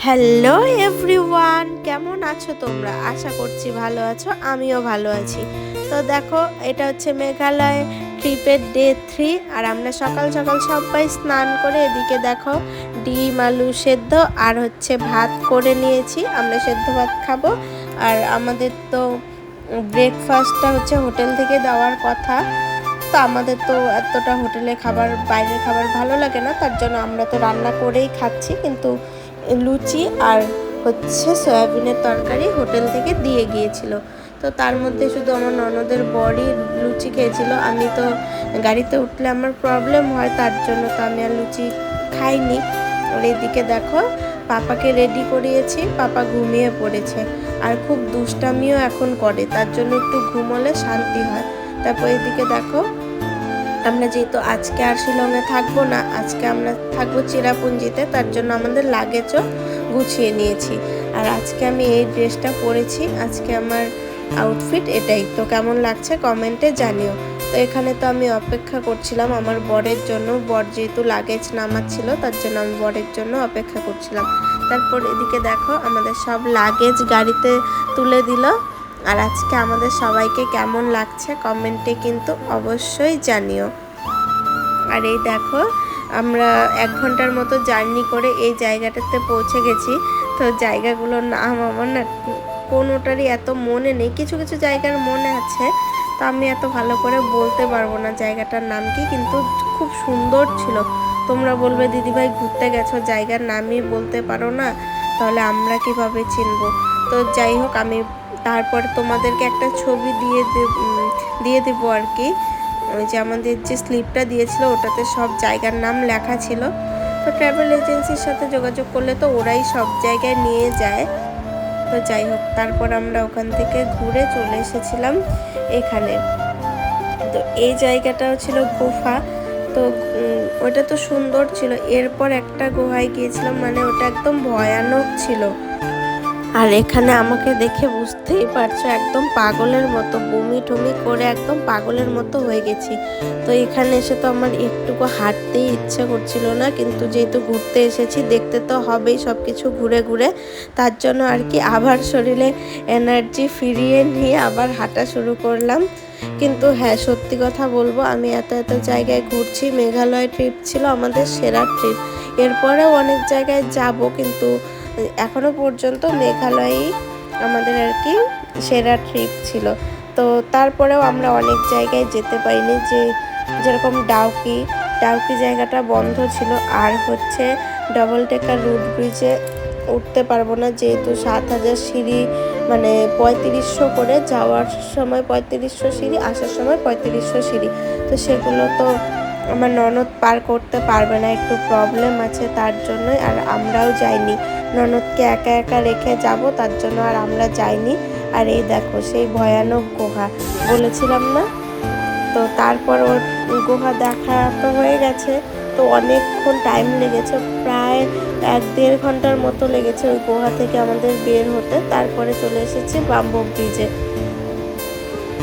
Hello everyone, কেমন আছো তোমরা? আশা করছি ভালো আছো, আমিও ভালো আছি। তো দেখো, এটা হচ্ছে মেঘালয় ট্রিপের ডে 3। আর আমরা সকাল সকাল সবাই স্নান করে এদিকে দেখো ডিম আলু সেদ্ধ আর হচ্ছে ভাত করে নিয়েছি। আমরা সেদ্ধ ভাত খাবো। আর আমাদের তো ব্রেকফাস্টটা হচ্ছে হোটেল থেকে দেওয়ার কথা। তো আমাদের তো এতটা হোটেলে খাবার, বাইরের খাবার ভালো লাগে না, তার জন্য আমরা তো রান্না করেই খাচ্ছি। কিন্তু লুচি আর হচ্ছে সয়াবিনের তরকারি হোটেল থেকে দিয়ে গিয়েছিল। তো তার মধ্যে শুধু আমার ননদের বরই লুচি খেয়েছিল। আমি তো গাড়িতে উঠলে আমার প্রবলেম হয়, তার জন্য তো আমি আর লুচি খাইনি। আর এদিকে দেখো পাপাকে রেডি করিয়েছি, পাপা ঘুমিয়ে পড়েছে আর খুব দুষ্টামিও এখন করে, তার জন্য একটু ঘুমোলে শান্তি হয়। তারপর এদিকে দেখো, আমরা যেহেতু আজকে আর শিলংয়ে থাকবো না, আজকে আমরা থাকবো চেরাপুঞ্জিতে, তার জন্য আমাদের লাগেজও গুছিয়ে নিয়েছি। আর আজকে আমি এই ড্রেসটা পরেছি, আজকে আমার আউটফিট এটাই। তো কেমন লাগছে কমেন্টে জানিও। তো এখানে তো আমি অপেক্ষা করছিলাম আমার বরের জন্য। বর যেহেতু লাগেজ নামাচ্ছিল, তার জন্য আমি বরের জন্য অপেক্ষা করছিলাম। তারপর এদিকে দেখো আমাদের সব লাগেজ গাড়িতে তুলে দিল। আর আজকে আমাদের সবাইকে কেমন লাগছে কমেন্টে কিন্তু অবশ্যই জানিও। আর এই দেখো, আমরা 1 ঘন্টার মতো জার্নি করে এই জায়গাটাতে পৌঁছে গেছি। তো জায়গাগুলোর নাম আমার না কোনোটারই এত মনে নেই, কিছু কিছু জায়গার মনে আছে, তো আমি এত ভালো করে বলতে পারবো না জায়গাটার নাম কি, কিন্তু খুব সুন্দর ছিল। তোমরা বলবে দিদিভাই ঘুরতে গেছো, জায়গার নামই বলতে পারো না, তাহলে আমরা কিভাবে চিনবো? তো যাই হোক, আমি তারপর তোমাদেরকে একটা ছবি দিয়ে দেবো আর কি। ওই যে আমাদের যে স্লিপটা দিয়েছিল ওটাতে সব জায়গার নাম লেখা ছিল। তো ট্রাভেল এজেন্সির সাথে যোগাযোগ করলে তো ওরাই সব জায়গায় নিয়ে যায়। তো যাই হোক, তারপর আমরা ওখান থেকে ঘুরে চলে এসেছিলাম এখানে। তো এই জায়গাটাও ছিল গুহা। তো ওটা তো সুন্দর ছিল। এরপর একটা গুহায় গিয়েছিলাম, মানে ওটা একদম ভয়ানক ছিল। আর এখানে আমাকে দেখে বুঝতেই পারছো, একদম পাগলের মতো বমি টমি করে একদম পাগলের মতো হয়ে গেছি। তো এখানে এসে তো আমার একটুকু হাঁটতেই ইচ্ছে করছিল না, কিন্তু যেহেতু ঘুরতে এসেছি দেখতে তো হবেই সব কিছু ঘুরে ঘুরে, তার জন্য আর কি আবার শরীরে এনার্জি ফিরিয়ে নিয়ে আবার হাঁটা শুরু করলাম। কিন্তু হ্যাঁ, সত্যি কথা বলবো, আমি এত এত জায়গায় ঘুরছি, মেঘালয় ট্রিপ ছিল আমাদের সেরা ট্রিপ। এরপরেও অনেক জায়গায় যাব, কিন্তু এখনো পর্যন্ত মেঘালয়ই আমাদের আর কি সেরা ট্রিপ ছিল। তো তারপরেও আমরা অনেক জায়গায় যেতে পারিনি, যেরকম ডাউকি জায়গাটা বন্ধ ছিল। আর হচ্ছে ডবল টেকার রুট ব্রিজে উঠতে পারবো না, যেহেতু 7,000 সিঁড়ি, মানে 3500 করে, যাওয়ার সময় 3500 সিঁড়ি, আসার সময় 3500 সিঁড়ি। তো সেগুলো তো আমার ননদ পার করতে পারবে না, একটু প্রবলেম আছে, তার জন্যই আর আমরাও যাইনি। ননদকে একা একা রেখে যাব, তার জন্য আর আমরা যাইনি। আর এই দেখো সেই ভয়ানক গুহা, বলেছিলাম না? তো তারপর ওর গুহা দেখা তো হয়ে গেছে। তো অনেকক্ষণ টাইম লেগেছে, প্রায় 1-1.5 ঘন্টার মতো লেগেছে ওই গুহা থেকে আমাদের বের হতে। তারপরে চলে এসেছি বাম্বু ব্রিজে।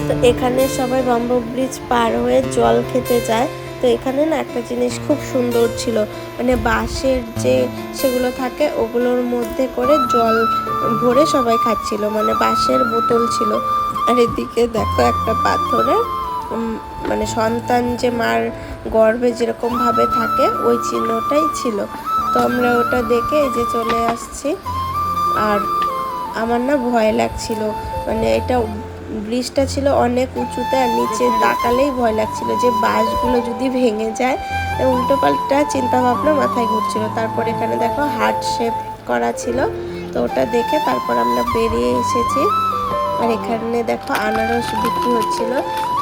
তো এখানে সবাই বাম্বু ব্রিজ পার হয়ে জল খেতে যায়। তো এখানে না একটা জিনিস খুব সুন্দর ছিল, মানে বাঁশের যে সেগুলো থাকে ওগুলোর মধ্যে করে জল ভরে সবাই খাচ্ছিল, মানে বাঁশের বোতল ছিল। আর এদিকে দেখো একটা পাথরে মানে সন্তান যে মার গর্ভে যেরকমভাবে থাকে ওই চিহ্নটাই ছিল। তো আমরা ওটা দেখে এই যে চলে আসছি। আর আমার না ভয় লাগছিল, মানে এটা ব্রিজটা ছিল অনেক উঁচুতে, আর নিচে তাকালেই ভয় লাগছিল যে বাঁশগুলো যদি ভেঙে যায়। উল্টো পাল্টা চিন্তা ভাবনা মাথায় ঘুরছিল। তারপর এখানে দেখো হার্ট শেপ করা ছিল, তো ওটা দেখে তারপর আমরা বেরিয়ে এসেছি। আর এখানে দেখো আনারস বিক্রি হচ্ছিল।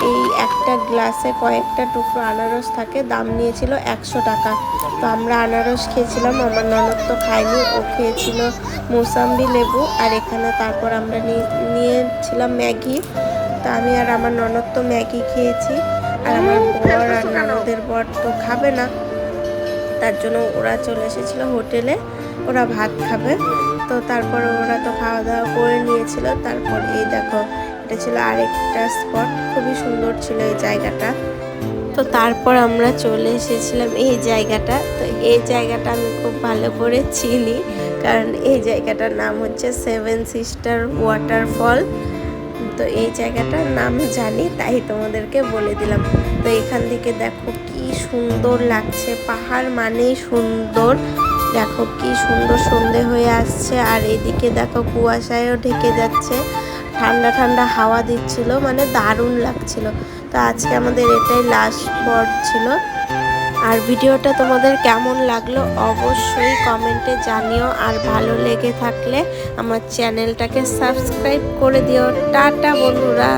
এই একটা গ্লাসে কয়েকটা টুকরো আনারস থাকে, দাম নিয়েছিল 100 টাকা। তো আমরা আনারস খেয়েছিলাম, আমার ননদ তো খায়নি, ও খেয়েছিল মৌসাম্বি লেবু। আর এখানে তারপর আমরা নিয়েছিলাম ম্যাগি। তো আমি আর আমার ননদ তো ম্যাগি খেয়েছি, আর আমার বর আর ননদের বর তো খাবে না, তার জন্য ওরা চলে এসেছিল হোটেলে, ওরা ভাত খাবে। তো তারপর ওরা তো খাওয়া দাওয়া করে নিয়েছিল। তারপর এই দেখো, এটা ছিল আরেকটা স্পট, খুবই সুন্দর ছিল এই জায়গাটা। তো তারপর আমরা চলে এসেছিলাম এই জায়গাটা। তো এই জায়গাটা আমি খুব ভালো করে চিনি, কারণ এই জায়গাটার নাম হচ্ছে সেভেন সিস্টার ওয়াটারফল। তো এই জায়গাটার নাম জানি, তাই তোমাদেরকে বলে দিলাম। তো এখান থেকে দেখো কি সুন্দর লাগছে, পাহাড় মানেই সুন্দর। দেখো কি সুন্দর সন্ধে হয়ে আসছে, আর এদিকে দেখো কুয়াশায়ও ঢেকে যাচ্ছে, ঠান্ডা ঠান্ডা হাওয়া দিচ্ছিল, মানে দারুণ লাগছিল। তো আজকে আমাদের এটাই লাস্ট স্পট ছিল। আর ভিডিওটা তোমাদের কেমন লাগলো অবশ্যই কমেন্টে জানিও, আর ভালো লেগে থাকলে আমার চ্যানেলটাকে সাবস্ক্রাইব করে দিও। টাটা বন্ধুরা।